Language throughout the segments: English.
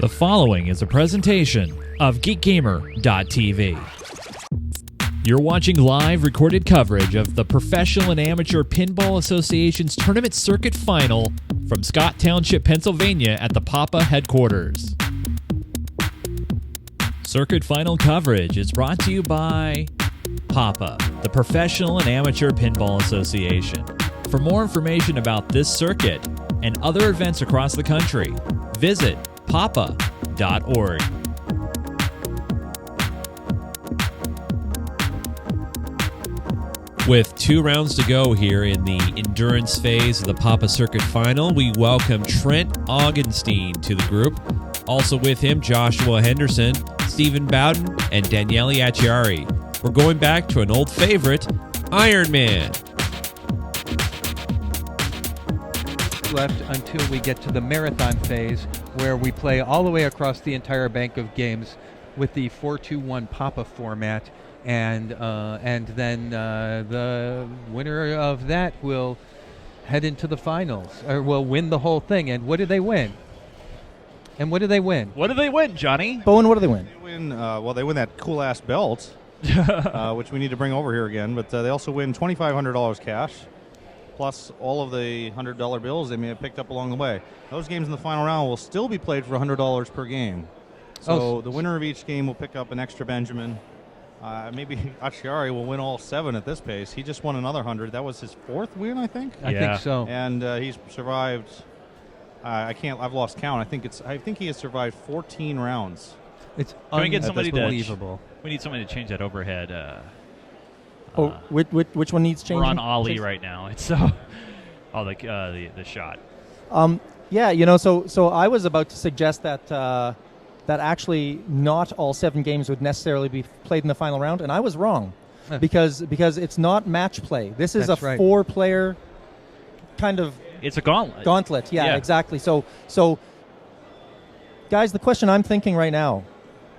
The following is a presentation of GeekGamer.tv. You're watching live recorded coverage of the Professional and Amateur Pinball Association's Tournament Circuit Final from Scott Township, Pennsylvania at the PAPA headquarters. Circuit Final coverage is brought to you by PAPA, the Professional and Amateur Pinball Association. For more information about this circuit and other events across the country, visit papa.org. With 2 rounds to go here in the endurance phase of the PAPA Circuit Final, we welcome Trent Augenstein to the group. Also with him, Joshua Henderson, Stephen Bowden, and Daniele Acciari. We're going back to an old favorite, Iron Man. Left until we get to the marathon phase, where we play all the way across the entire bank of games with the 4-2-1 PAPA format, and then the winner of that will head into the finals, or will win the whole thing. And what do they win? What do they win, Johnny? Bowen, what do they win? They win. They win that cool-ass belt, which we need to bring over here again. But they also win $2,500 cash, plus all of the $100 bills they may have picked up along the way. Those games in the final round will still be played for $100 per game. So the winner of each game will pick up an extra Benjamin. Maybe Acciari will win all 7 at this pace. He just won another 100. That was his 4th win, I think. I think so. And he's survived. I've lost count. I think he has survived 14 rounds. It's Can we get somebody unbelievable. We need somebody to change that overhead. Which one needs changing? We're on Ollie right now. It's the shot. Yeah, so I was about to suggest that actually not all 7 games would necessarily be played in the final round, and I was wrong, because it's not match play. This is That's a right. 4-player kind of. It's a gauntlet. Gauntlet, yeah, exactly. So, guys, the question I'm thinking right now.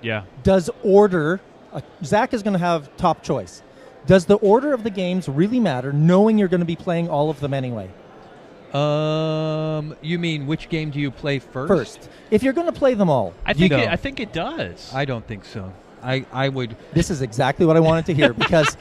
Yeah. Does order? Zach is going to have top choice. Does the order of the games really matter, knowing you're going to be playing all of them anyway? You mean which game do you play first? First, if you're going to play them all, I think it does. I don't think so. I would. This is exactly what I wanted to hear because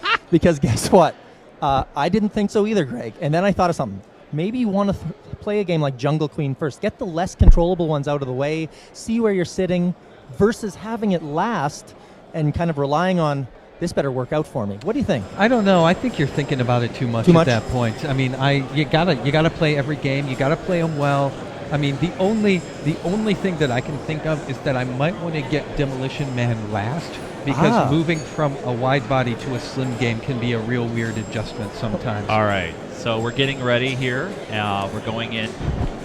guess what? I didn't think so either, Greg. And then I thought of something. Maybe you want to play a game like Jungle Queen first. Get the less controllable ones out of the way. See where you're sitting, versus having it last and kind of relying on this better work out for me. What do you think? I don't know. I think you're thinking about it too much at that point. I mean, you gotta play every game. You gotta play them well. I mean, the only thing that I can think of is that I might want to get Demolition Man last, because moving from a wide body to a slim game can be a real weird adjustment sometimes. All right. So we're getting ready here. We're going in.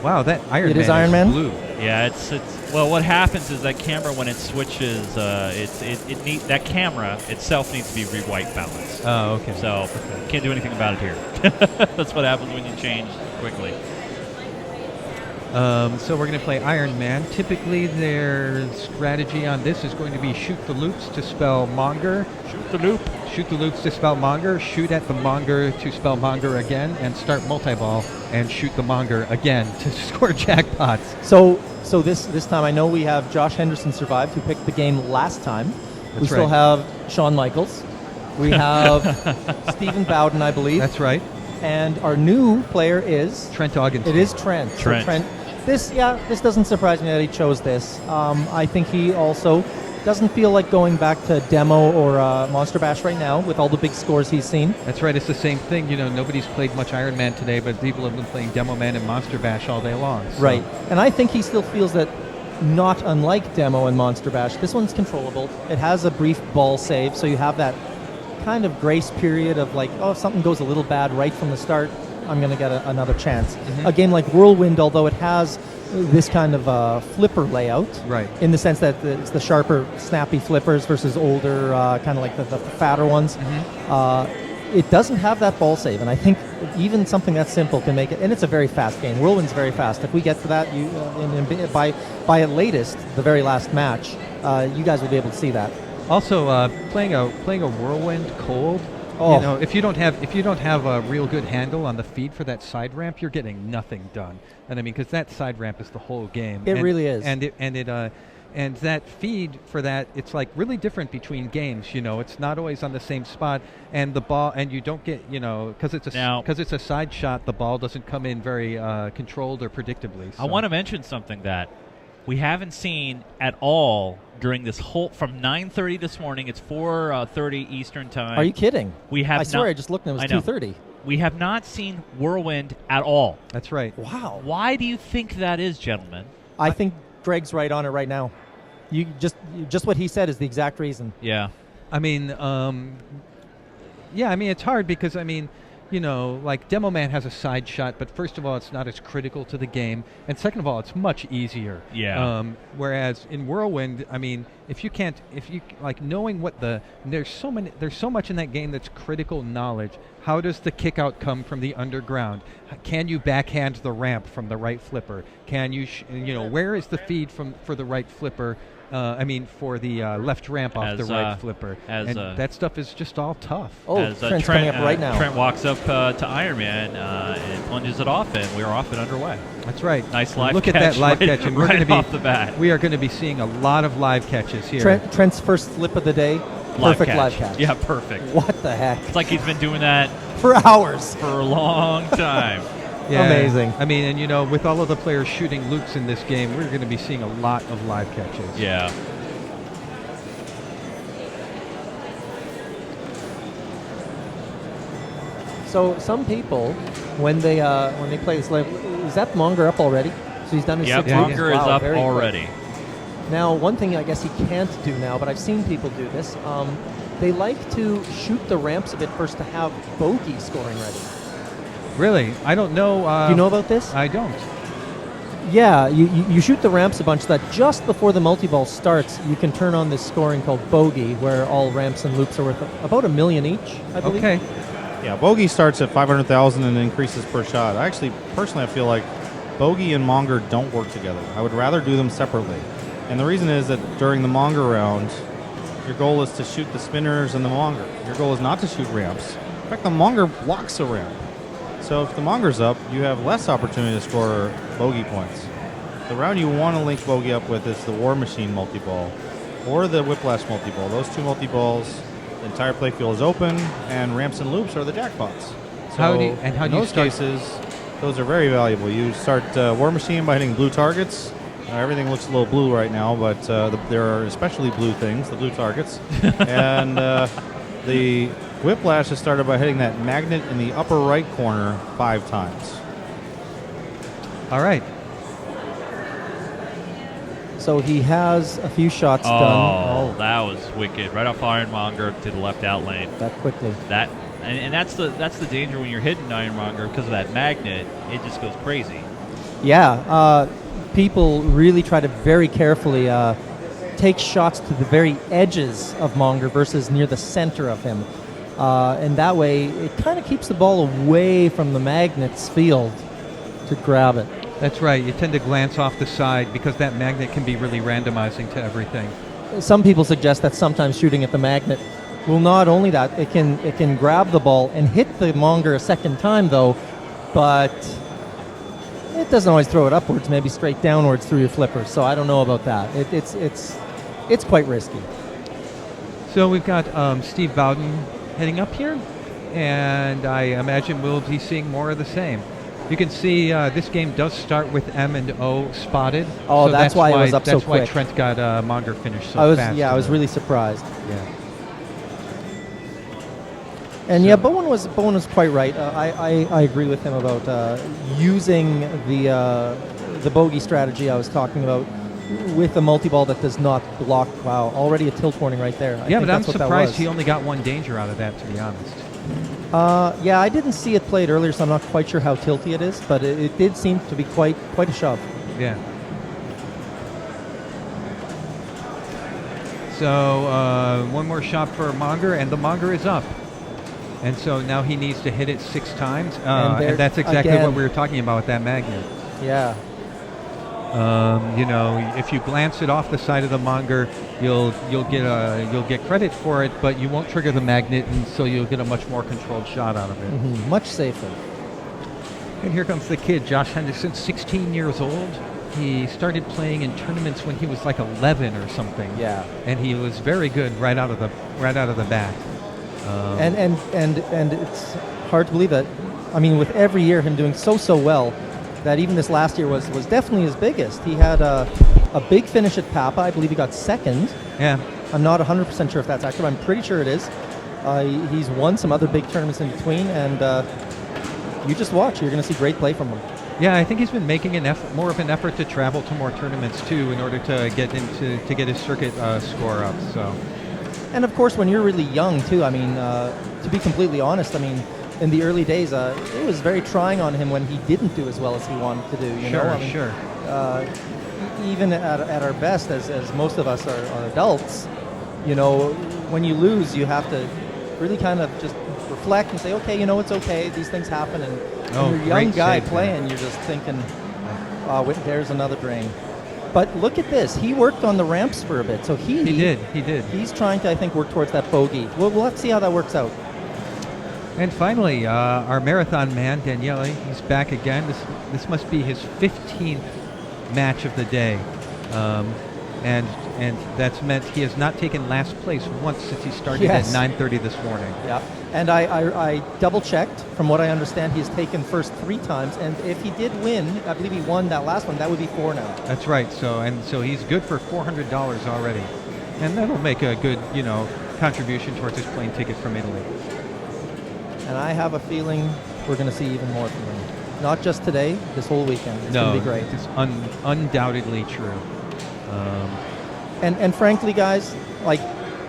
Wow, that Iron Man is Iron Man? blue. Yeah, it's well. What happens is that camera, when it switches, that camera itself needs to be re-white balanced. Oh, okay. So can't do anything about it here. That's what happens when you change quickly. So we're going to play Iron Man. Typically, their strategy on this is going to be shoot the loops to spell monger. Shoot the loop. Shoot the loops to spell monger. Shoot at the monger to spell monger again, and start multi-ball and shoot the monger again to score jackpots. So this time I know we have Josh Henderson survived, who picked the game last time. We still have Shawn Michaels. We have Stephen Bowden, I believe. That's right. And our new player is Trent Augenstein. It is Trent. So Trent. This doesn't surprise me that he chose this. I think he also doesn't feel like going back to demo or Monster Bash right now with all the big scores he's seen. That's right. It's the same thing. Nobody's played much Iron Man today, but people have been playing Demo Man and Monster Bash all day long. So. Right. And I think he still feels that, not unlike Demo and Monster Bash, this one's controllable. It has a brief ball save, so you have that kind of grace period of like, if something goes a little bad right from the start, I'm going to get another chance. Mm-hmm. A game like Whirlwind, although it has this kind of flipper layout, right, in the sense that it's the sharper, snappy flippers versus older, kind of like the fatter ones. Mm-hmm. It doesn't have that ball save, and I think even something that simple can make it. And it's a very fast game. Whirlwind's very fast. If we get to that, by at latest the very last match, you guys will be able to see that. Also, playing a Whirlwind cold Oh. You know, if you don't have a real good handle on the feed for that side ramp, you're getting nothing done. And I mean, because that side ramp is the whole game. It really is. And that feed for that, it's like really different between games. You know, it's not always on the same spot, and the ball, and you don't get, you know, because it's a side shot, the ball doesn't come in very controlled or predictably. So. I want to mention something that we haven't seen at all during this whole from 9:30 this morning. It's 4:30 Eastern time. Are you kidding? We have. I swear I just looked and it was 2:30. We have not seen Whirlwind at all. That's right. Wow. Why do you think that is, gentlemen? I think Greg's right on it right now. You just what he said is the exact reason. Yeah. I mean, it's hard because, I mean, you know, like Demo Man has a side shot, but first of all, it's not as critical to the game, and second of all, it's much easier. Yeah. Whereas in Whirlwind, I mean, if you like knowing what there's so much in that game that's critical knowledge. How does the kick out come from the underground? Can you backhand the ramp from the right flipper? Can you, where is the feed for the right flipper? For the left ramp off the right flipper. That stuff is just all tough. Oh, Trent's coming up right now. Trent walks up to Iron Man and plunges it off, and we're off and underway. That's right. Nice live Look catch. Look at that live catch. And we're right off the bat. We are going to be seeing a lot of live catches here. Trent's first flip of the day. Perfect live catch. Yeah, perfect. What the heck? It's like he's been doing that for hours. For a long time. Yeah. Amazing. I mean, and you know, with all of the players shooting loops in this game, we're going to be seeing a lot of live catches. Yeah. So some people, when they play this, is that Monger up already? So he's done his 6 Monger is up very already. Quick. Now, one thing I guess he can't do now, but I've seen people do this. They like to shoot the ramps a bit first to have bogey scoring ready. Really? I don't know. Do you know about this? I don't. Yeah, you shoot the ramps a bunch so that just before the multi-ball starts, you can turn on this scoring called bogey, where all ramps and loops are worth about $1 million each, I believe. Okay. Yeah, bogey starts at 500,000 and increases per shot. Personally, I feel like bogey and Monger don't work together. I would rather do them separately. And the reason is that during the Monger round, your goal is to shoot the spinners and the Monger. Your goal is not to shoot ramps. In fact, the Monger blocks a ramp. So if the Monger's up, you have less opportunity to score bogey points. The round you want to link bogey up with is the War Machine multi-ball or the Whiplash multi-ball. Those two multi-balls, the entire playfield is open, and ramps and loops are the jackpots. So in those cases, those are very valuable. You start War Machine by hitting blue targets. Everything looks a little blue right now, but there are especially blue things, the blue targets. And the Whiplash is started by hitting that magnet in the upper right corner 5 times. All right. So he has a few shots done. Oh, that was wicked. Right off Ironmonger to the left out lane. That quickly. And that's the danger when you're hitting Ironmonger because of that magnet. It just goes crazy. Yeah. People really try to very carefully take shots to the very edges of Monger versus near the center of him. And that way, it kind of keeps the ball away from the magnet's field to grab it. That's right. You tend to glance off the side because that magnet can be really randomizing to everything. Some people suggest that sometimes shooting at the magnet will not only that, it can grab the ball and hit the Monger a second time, though, but it doesn't always throw it upwards, maybe straight downwards through your flipper. So I don't know about that. It's quite risky. So we've got Steve Bowden heading up here, and I imagine we'll be seeing more of the same. You can see this game does start with M and O spotted. Oh, so that's why it was up so quick. That's why Trent got Monger finished so fast. Yeah, I was really surprised. Yeah. And so, yeah, Bowen was quite right. I agree with him about using the bogey strategy I was talking about with a multi-ball that does not block. Wow, already a tilt warning right there. Yeah, but I'm surprised he only got one danger out of that, to be honest. Yeah, I didn't see it played earlier, so I'm not quite sure how tilty it is, but it did seem to be quite a shove. Yeah. So one more shot for Monger, and the Monger is up. And so now he needs to hit it 6 times, and that's exactly what we were talking about with that magnet. Yeah. If you glance it off the side of the monger, you'll get credit for it, but you won't trigger the magnet, and so you'll get a much more controlled shot out of it. Mm-hmm. Much safer. And here comes the kid, Josh Henderson, 16 years old. He started playing in tournaments when he was like 11 or something. Yeah. And he was very good right out of the bat. And it's hard to believe that. I mean, with every year him doing so well, that even this last year was definitely his biggest. He had a big finish at Papa. I believe he got second. Yeah. I'm not 100% sure if that's accurate. I'm pretty sure it is. He's won some other big tournaments in between, and you just watch. You're going to see great play from him. Yeah, I think he's been making more of an effort to travel to more tournaments too, in order to get his circuit score up. So. And of course, when you're really young too. I mean, to be completely honest, I mean, in the early days, it was very trying on him when he didn't do as well as he wanted to do. Sure. Even at our best, as most of us are adults, when you lose, you have to really kind of just reflect and say, okay, it's okay. These things happen, and when you're a young guy playing, you're just thinking, there's another drain. But look at this. He worked on the ramps for a bit, so he did. He's trying to, I think, work towards that bogey. We'll have to see how that works out. And finally, our marathon man, Danieli, he's back again. This must be his 15th match of the day. And that's meant he has not taken last place once since he started at 9:30 this morning. Yeah, and I double-checked. From what I understand, he's taken first 3 times, and if he did win, I believe he won that last one, that would be 4 now. That's right. So he's good for $400 already. And that'll make a good, contribution towards his plane ticket from Italy. And I have a feeling we're going to see even more from him. Not just today, this whole weekend. It's going to be great. It's undoubtedly true. And frankly, guys, like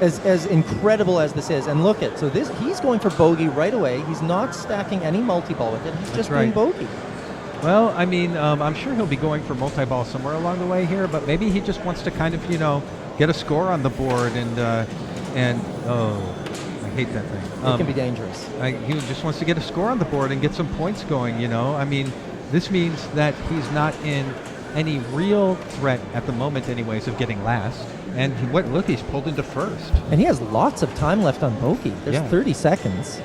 as incredible as this is, and look at he's going for bogey right away. He's not stacking any multi-ball with it. He's just doing bogey. Well, I mean, I'm sure he'll be going for multi-ball somewhere along the way here, but maybe he just wants to kind of, get a score on the board and I hate that thing. It can be dangerous. He just wants to get a score on the board and get some points going, I mean, this means that he's not in any real threat at the moment anyways of getting last. And look, he's pulled into first. And he has lots of time left on bogey. There's 30 seconds.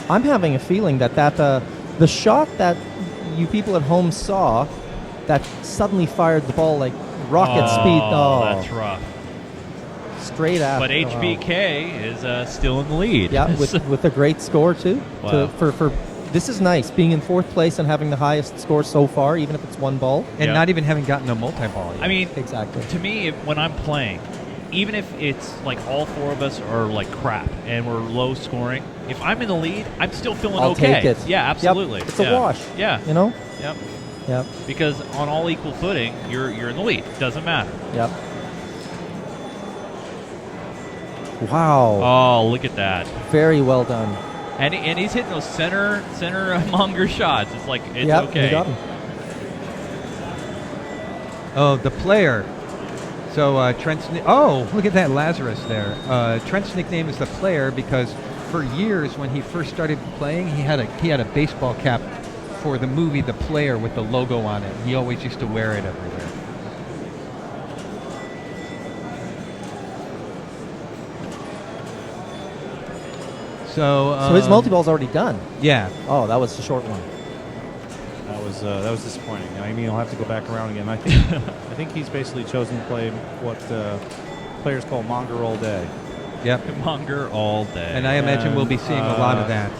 I'm having a feeling that the shot that you people at home saw that suddenly fired the ball like rocket speed. Oh, that's rough. Straight after. But HBK is still in the lead. Yeah, with a great score too. Wow. For this is nice, being in 4th place and having the highest score so far, even if it's 1 ball. And not even having gotten a multi-ball yet. I mean, exactly. To me, when I'm playing, even if it's like all 4 of us are like crap and we're low scoring, if I'm in the lead, I'm still feeling I'll okay. take it. Yeah, absolutely. Yep. It's a wash. Yeah. Yep. Yep. Because on all equal footing, you're in the lead. Doesn't matter. Yep. Wow. Oh, look at that. Very well done. And he's hitting those center monger shots. It's like, it's okay. He got him. Oh, the player. So Trent's... look at that Lazarus there. Trent's nickname is the player because for years when he first started playing, he had a baseball cap for the movie The Player with the logo on it. He always used to wear it everywhere. So his multi-ball's already done. Yeah. Oh, that was a short one. That was disappointing. I mean, he'll have to go back around again. I think he's basically chosen to play what players call monger all day. Yep. Monger all day. And I imagine we'll be seeing a lot of that.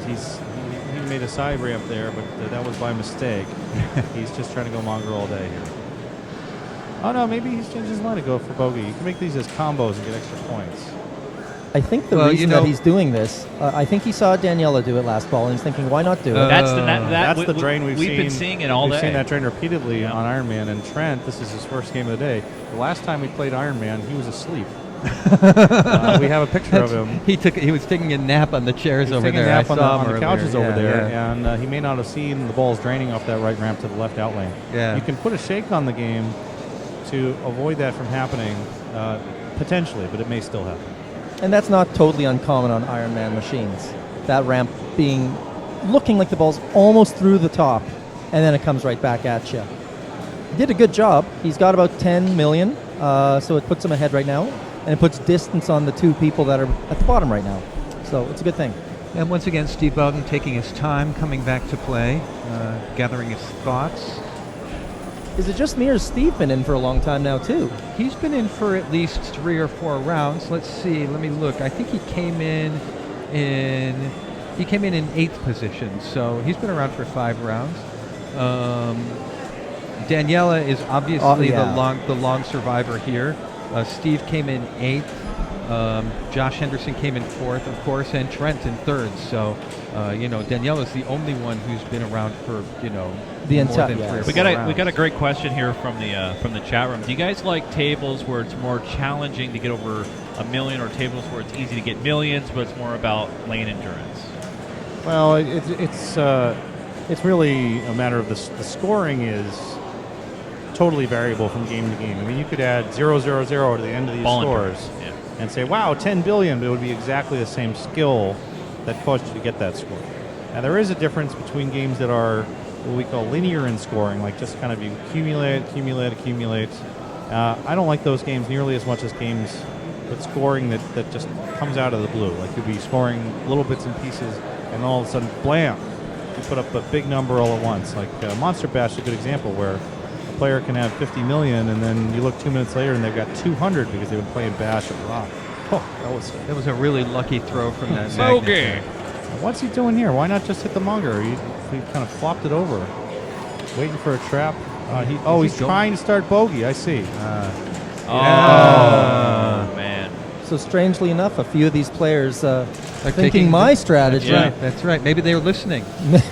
He made a side ramp there, but that was by mistake. He's just trying to go monger all day here. Oh no, maybe he's changed his mind to go for bogey. You can make these as combos and get extra points. I think the reason that he's doing this, I think he saw Daniela do it last fall, and he's thinking, why not do it? That's the drain we've seen. Been seeing it all day. We've seen that drain repeatedly on Iron Man. And Trent, this is his first game of the day. The last time we played Iron Man, he was asleep. We have a picture of him. He was taking a nap on the chairs over there. I saw him on the couches over there, and he may not have seen the balls draining off that right ramp to the left out lane. Yeah. You can put a shake on the game to avoid that from happening, potentially, but it may still happen. And that's not totally uncommon on Iron Man machines. That ramp looking like the ball's almost through the top, and then it comes right back at you. did a good job. He's got about 10 million, so it puts him ahead right now, and it puts distance on the two people that are at the bottom right now. So it's a good thing. And once again, Steve Bowden taking his time, coming back to play, gathering his thoughts. Is it just me, or has Steve been in for a long time now too? He's been in for at least 3 or 4 rounds. Let's see. Let me look. I think he came in 8th position, so he's been around for 5 rounds. Daniela is obviously the long survivor here. Steve came in 8th. Josh Henderson came in 4th, of course, and Trent in 3rd. So, Daniela's the only one who's been around for the more entire. than 3 or 4 We got a great question here from the chat room. Do you guys like tables where it's more challenging to get over a million, or tables where it's easy to get millions, but it's more about lane endurance? Well, it's really a matter of the scoring is totally variable from game to game. I mean, you could add 0, 0, 0 to the end of these scores and say, wow, 10 billion, but it would be exactly the same skill that caused you to get that score. Now, there is a difference between games that are what we call linear in scoring, like just kind of you accumulate. I don't like those games nearly as much as games with scoring that just comes out of the blue. Like you'll be scoring little bits and pieces, and all of a sudden, blam, you put up a big number all at once. Like Monster Bash is a good example where a player can have 50 million, and then you look 2 minutes later and they've got 200 because they've been playing Bash or Rock. Oh, that was a really lucky throw from that. Okay. What's he doing here? Why not just hit the monger? He kind of flopped it over, waiting for a trap. He's trying to start bogey. I see. Man. So strangely enough, a few of these players are thinking my strategy. That's right. Maybe they were listening.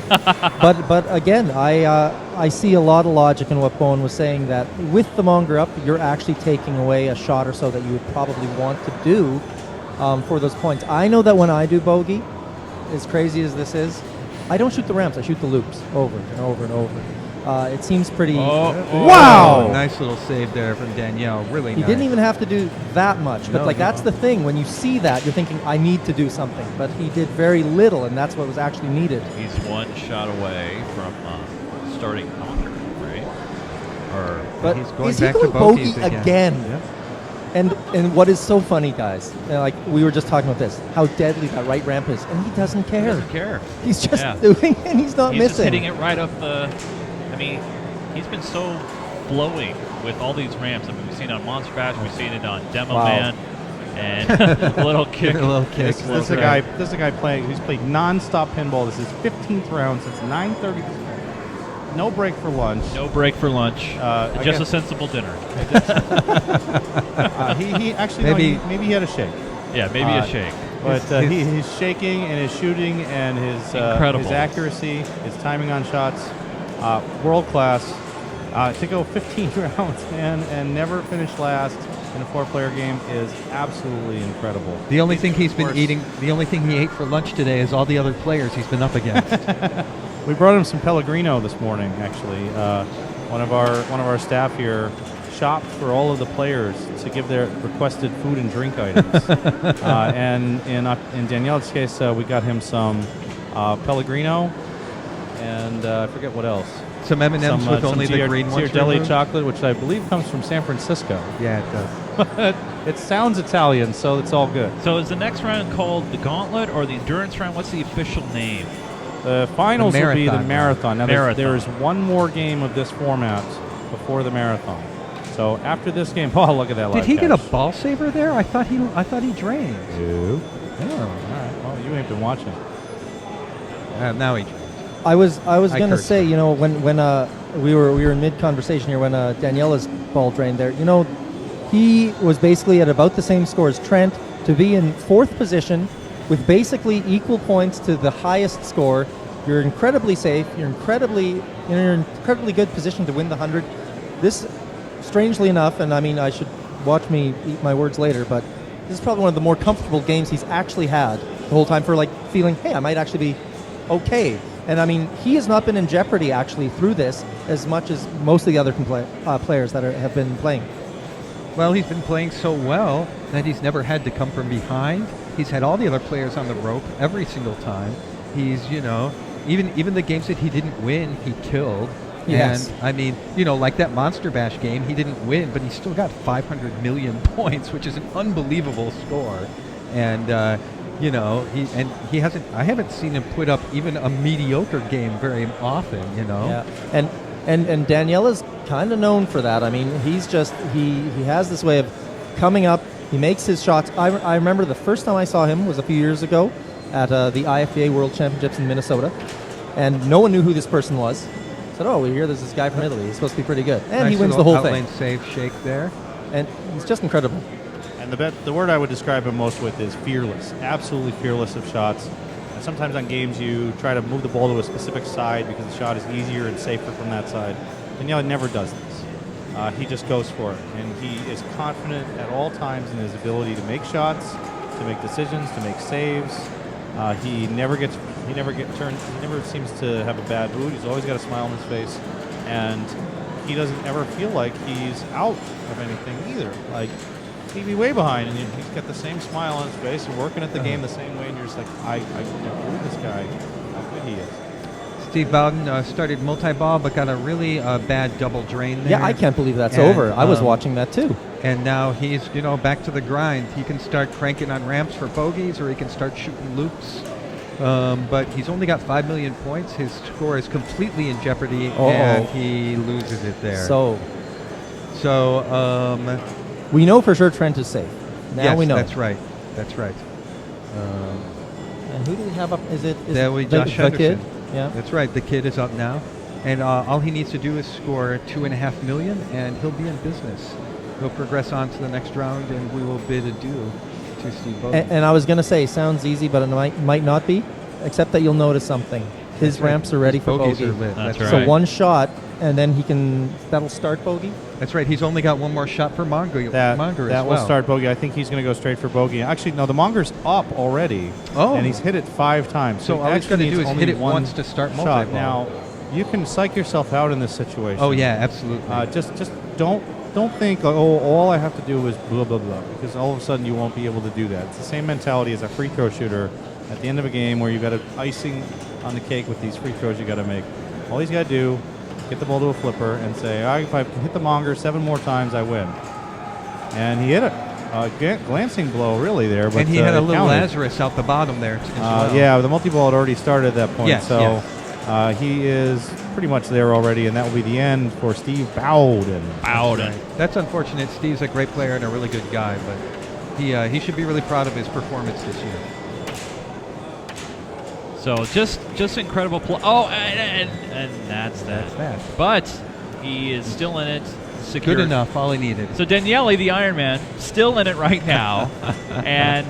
But again, I see a lot of logic in what Bowen was saying, that with the monger up, you're actually taking away a shot or so that you would probably want to do for those points. I know that when I do bogey, as crazy as this is, I don't shoot the ramps. I shoot the loops over and over and over. It seems pretty... Wow! Nice little save there from Danielle. Really nice. He didn't even have to do that much. But that's the thing. When you see that, you're thinking, I need to do something. But he did very little, and that's what was actually needed. He's one shot away from starting Conquer, right? But he's going is he back going to bogeys again? Yeah. And what is so funny, guys, like we were just talking about this, how deadly that right ramp is, and he doesn't care. He doesn't care. He's just doing it, and he's not He's missing. just hitting it right up the... I mean, he's been so flowing with all these ramps. I mean, we've seen it on Monster Bash, we've seen it on Demo Man, and a little kick. This is a guy playing. Who's played non-stop pinball. This is 15th round since 9:30. No break for lunch. No break for lunch. Just a sensible dinner. He actually maybe he had a shake. Yeah, maybe a shake. But he's shaking, and his shooting and his accuracy, his timing on shots, world class. To go 15 rounds and never finish last in a 4-player game is absolutely incredible. The only thing he's been eating, the only thing he ate for lunch today is all the other players he's been up against. We brought him some Pellegrino this morning. Actually, one of our staff here shopped for all of the players to give their requested food and drink items. And in Danielle's case, we got him some Pellegrino, and I forget what else. Some M&Ms with only the green ones. Ghirardelli chocolate, which I believe comes from San Francisco. Yeah, it does. It sounds Italian, so it's all good. So is the next round called the Gauntlet or the Endurance round? What's the official name? The finals will be the marathon. Now, Marathon. there's one more game of this format before the marathon. So after this game, look at that! Did he get a ball saver there? I thought he drained. No. Oh, all right. Well, you ain't been watching. Now he drained. I was going to say, when we were in mid conversation here when Daniela's ball drained there, he was basically at about the same score as Trent. To be in 4th position with basically equal points to the highest score, you're incredibly safe. You're in an incredibly good position to win the 100. This, strangely enough, and I mean, I should watch me eat my words later, but this is probably one of the more comfortable games he's actually had the whole time, for feeling, hey, I might actually be okay. And I mean, he has not been in jeopardy actually through this as much as most of the other players that have been playing. Well, he's been playing so well that he's never had to come from behind. He's had all the other players on the rope every single time. He's, even the games that he didn't win, he killed. Yes. And I mean, like that Monster Bash game, he didn't win, but he still got 500 million points, which is an unbelievable score. And he hasn't. I haven't seen him put up even a mediocre game very often. Yeah. And Daniela's kind of known for that. I mean, he's just he has this way of coming up. He makes his shots. I remember the first time I saw him was a few years ago at the IFBA World Championships in Minnesota, and no one knew who this person was. I said, "Oh, we hear there's this guy from Italy. He's supposed to be pretty good," and nice he wins the whole outlane thing. Save shake there, and he's just incredible. And the word I would describe him most with is fearless. Absolutely fearless of shots. And sometimes on games you try to move the ball to a specific side because the shot is easier and safer from that side. Daniele never does this. He just goes for it, and he is confident at all times in his ability to make shots, to make decisions, to make saves. He never turned. He never seems to have a bad mood. He's always got a smile on his face, and he doesn't ever feel like he's out of anything either. Like, he'd be way behind, and he's got the same smile on his face and working at the game the same way, and you're just like, I can't believe this guy, how good he is. Steve Bowden started multi-ball, but got a really bad double drain there. Yeah, I can't believe that's over. I was watching that too. And now he's, back to the grind. He can start cranking on ramps for bogeys, or he can start shooting loops. But he's only got 5 million points. His score is completely in jeopardy, and he loses it there. So we know for sure Trent is safe. Now yes, we know. That's right. That's right. And who do we have up? Is it Josh the kid? Henderson? Yeah. That's right. The kid is up now. And all he needs to do is score 2.5 million, and he'll be in business. He'll progress on to the next round, and we will bid adieu to Steve Bowden. And I was going to say, sounds easy, but it might not be, except that you'll notice something. His ramps are ready for bogey. That's right. So one shot, and then that'll start bogey? That's right. He's only got one more shot for Monger That as will start bogey. I think he's going to go straight for bogey. Actually, no, the Monger's up already. Oh. And he's hit it 5 times. So all he's got to do is hit it once to start shot. multi-ball. Now, you can psych yourself out in this situation. Oh, yeah, absolutely. Just don't think, all I have to do is blah, blah, blah, because all of a sudden you won't be able to do that. It's the same mentality as a free throw shooter at the end of a game where you've got icing on the cake with these free throws you got to make. All he's got to do, get the ball to a flipper and say, if I can hit the Monger 7 more times, I win. And he hit it. Glancing blow, really, there. But and he had a little counted. Lazarus out the bottom there as well. Yeah, the multi-ball had already started at that point. Yes, so yes. he is pretty much there already, and that will be the end for Steve Bowden. That's unfortunate. Steve's a great player and a really good guy, but he should be really proud of his performance this year. So just incredible play. Oh, and that's that. But he is still in it. Secure. Good enough. All he needed. So Daniele, the Iron Man, still in it right now, and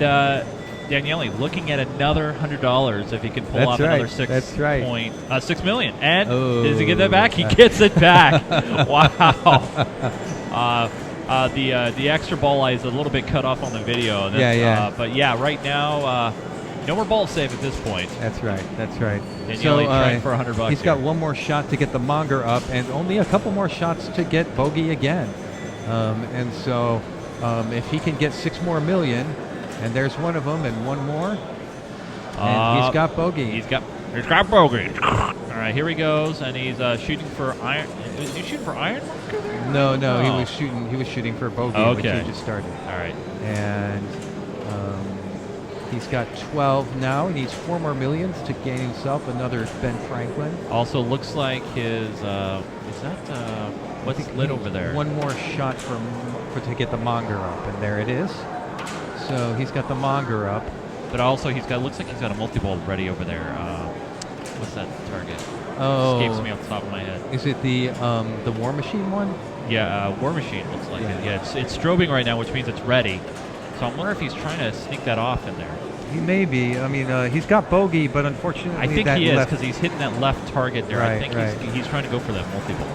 Daniele looking at another $100 if he can pull off another 6 million. And does he get that back? He gets it back. Wow. The extra ball eye is a little bit cut off on the video. But yeah, right now. No more ball save at this point. That's right. Daniele trying for $100. He's got one more shot to get the Monger up, and only a couple more shots to get bogey again. And so, if he can get 6 more million, and there's one of them, and one more, and he's got bogey. He's got bogey. All right, here he goes, and he's shooting for iron. Is he shooting for iron marker there? No, he was shooting for bogey, which he just started. All right, and. He's got 12 now. He needs 4 more millions to gain himself another Ben Franklin. Also looks like his is that what's lit over there? One more shot to get the Monger up, and there it is. So he's got the Monger up, but also looks like he's got a multi-ball ready over there. What's that target? Escapes me off the top of my head. Is it the War Machine one? Yeah, War Machine looks like it. Yeah, it's strobing right now, which means it's ready. So I'm wondering if he's trying to sneak that off in there. He may be. I mean, he's got bogey, but unfortunately, I think he is because he's hitting that left target there. Right, I think he's trying to go for that multi-ball.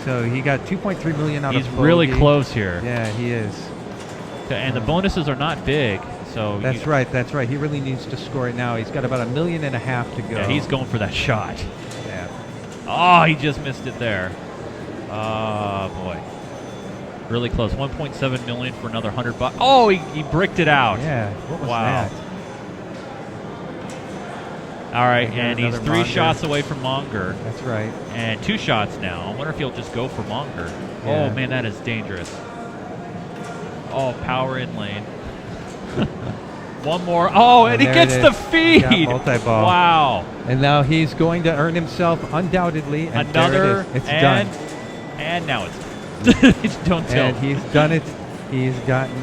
So he got 2.3 million out of bogey. He's really close here. Yeah, he is. And the bonuses are not big. So That's right. He really needs to score it now. He's got about $1.5 million to go. Yeah, he's going for that shot. Yeah. Oh, he just missed it there. Oh boy. Really close. 1.7 million for another $100. Oh, he bricked it out. Yeah. What was All right, and he's another 3 Monger. shots away from Monger. That's right. And 2 shots now. I wonder if he'll just go for Monger. Yeah. Oh, man, that is dangerous. Oh, power in lane. One more. Oh, and he there gets it the is. feed. Yeah, multi-ball. Wow. And now he's going to earn himself undoubtedly. And Another. there it is. It's and, done. And now it's it's don't tell. And he's done it. He's gotten.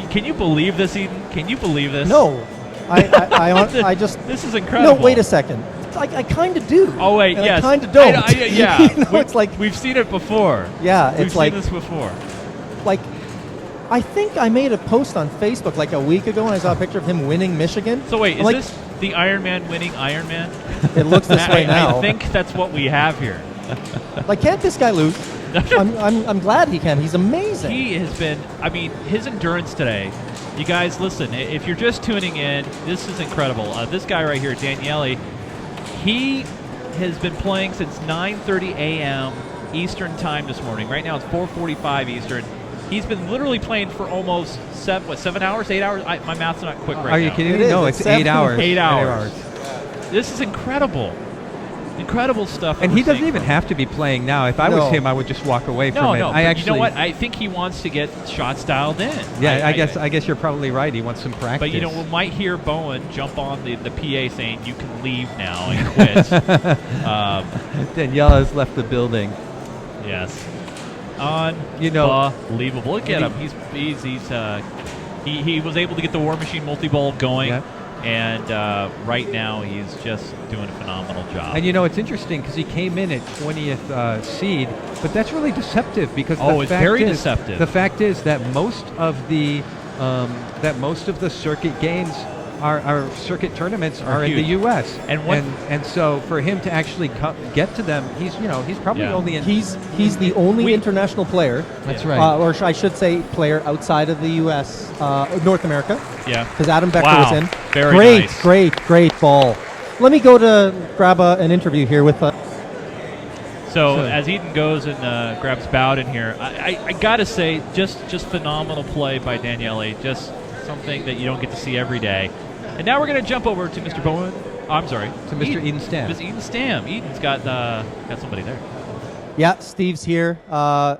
Can you believe this, Eden? Can you believe this? No, I just. This is incredible. No, wait a second. I kind of do. Oh wait, and yes. I kind of don't. Yeah, You know, it's like we've seen it before. Yeah, We've it's like seen this before. like. I think I made a post on Facebook like a week ago when I saw a picture of him winning Michigan. So wait, I'm is this the Iron Man winning Iron Man? It looks this way now. I think that's what we have here. Like, can't this guy lose? I'm glad he can. He's amazing. He has been. I mean, his endurance today. You guys, listen. If you're just tuning in, this is incredible. This guy right here, Danieli, he has been playing since 9:30 a.m. Eastern time this morning. Right now it's 4:45 Eastern. He's been literally playing for almost 7 hours, 8 hours. My math's not quick right now. Are you kidding me? It is. No, It's it's 8 7 hours. 8 hours. This is incredible. Incredible stuff. And that he we're doesn't seeing even from have to be playing now. If I No. was him, I would just walk away from No, it. no. I but actually, you know what? I think he wants to get shots dialed in. Yeah, I guess you're probably right. He wants some practice. But you know, we might hear Bowen jump on the PA saying, "You can leave now and quit." Danielle has left the building. Yes. Unbelievable. Look at him. He was able to get the War Machine multi-ball going. Yeah. And right now, he's just doing a phenomenal job. And you know, it's interesting because he came in at 20th seed, but that's really deceptive because it's very deceptive. The fact is that most of the circuit games our circuit tournaments are in the U.S. and so for him to actually get to them, he's probably only in. He's the only international player. That's right. Or I should say, player outside of the U.S. North America. Yeah. Because Adam Becker was in. Very great, nice. great ball. Let me go to grab an interview here with. So as Eden goes and grabs Bowden here, I gotta say, just phenomenal play by Danieli. Just something that you don't get to see every day. And now we're going to jump over to Mr. Bowen. Oh, I'm sorry. To Mr. Eden Stam. Mr. Eden Stam. Eden's got somebody there. Yeah, Steve's here. The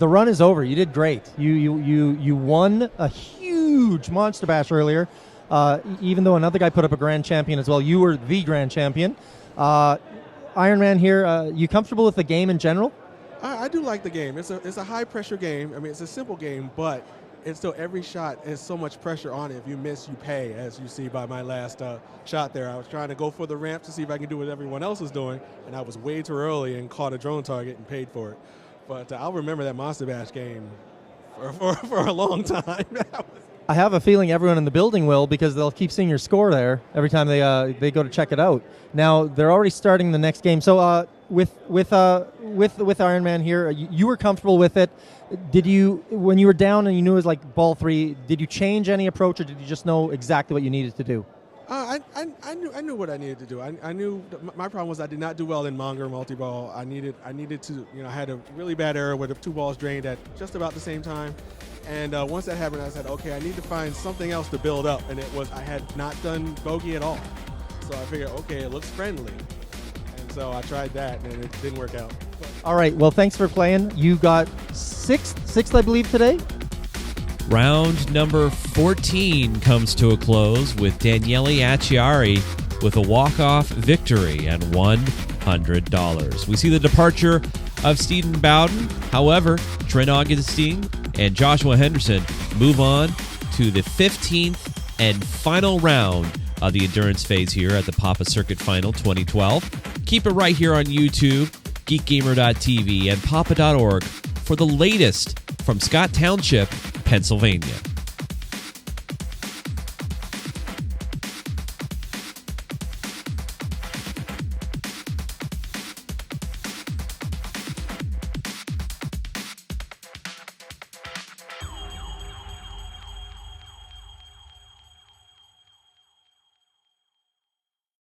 run is over. You did great. You won a huge Monster Bash earlier. Even though another guy put up a grand champion as well, you were the grand champion. Iron Man here. You comfortable with the game in general? I do like the game. It's a high pressure game. I mean, it's a simple game, but it's still every shot has so much pressure on it. If you miss, you pay, as you see by my last shot there. I was trying to go for the ramp to see if I can do what everyone else was doing, and I was way too early and caught a drone target and paid for it. But I'll remember that Monster Bash game for a long time. I have a feeling everyone in the building will, because they'll keep seeing your score there every time they go to check it out. Now they're already starting the next game. So with Iron Man here, you were comfortable with it. Did you, when you were down and you knew it was like ball 3, did you change any approach, or did you just know exactly what you needed to do? I knew what I needed to do. I knew my problem was I did not do well in Monger multi-ball. I needed to, I had a really bad error where the 2 balls drained at just about the same time. And once that happened, I said, okay, I need to find something else to build up. And it was, I had not done bogey at all. So I figured, okay, it looks friendly. And so I tried that, and it didn't work out. All right, well, thanks for playing. You got sixth, I believe, today. Round number 14 comes to a close with Daniele Acciari with a walk-off victory and $100. We see the departure of Stephen Bowden. However, Trent Augenstein and Joshua Henderson move on to the 15th and final round of the endurance phase here at the Papa Circuit Final 2012. Keep it right here on YouTube, GeekGamer.tv, and Papa.org for the latest from Scott Township, Pennsylvania.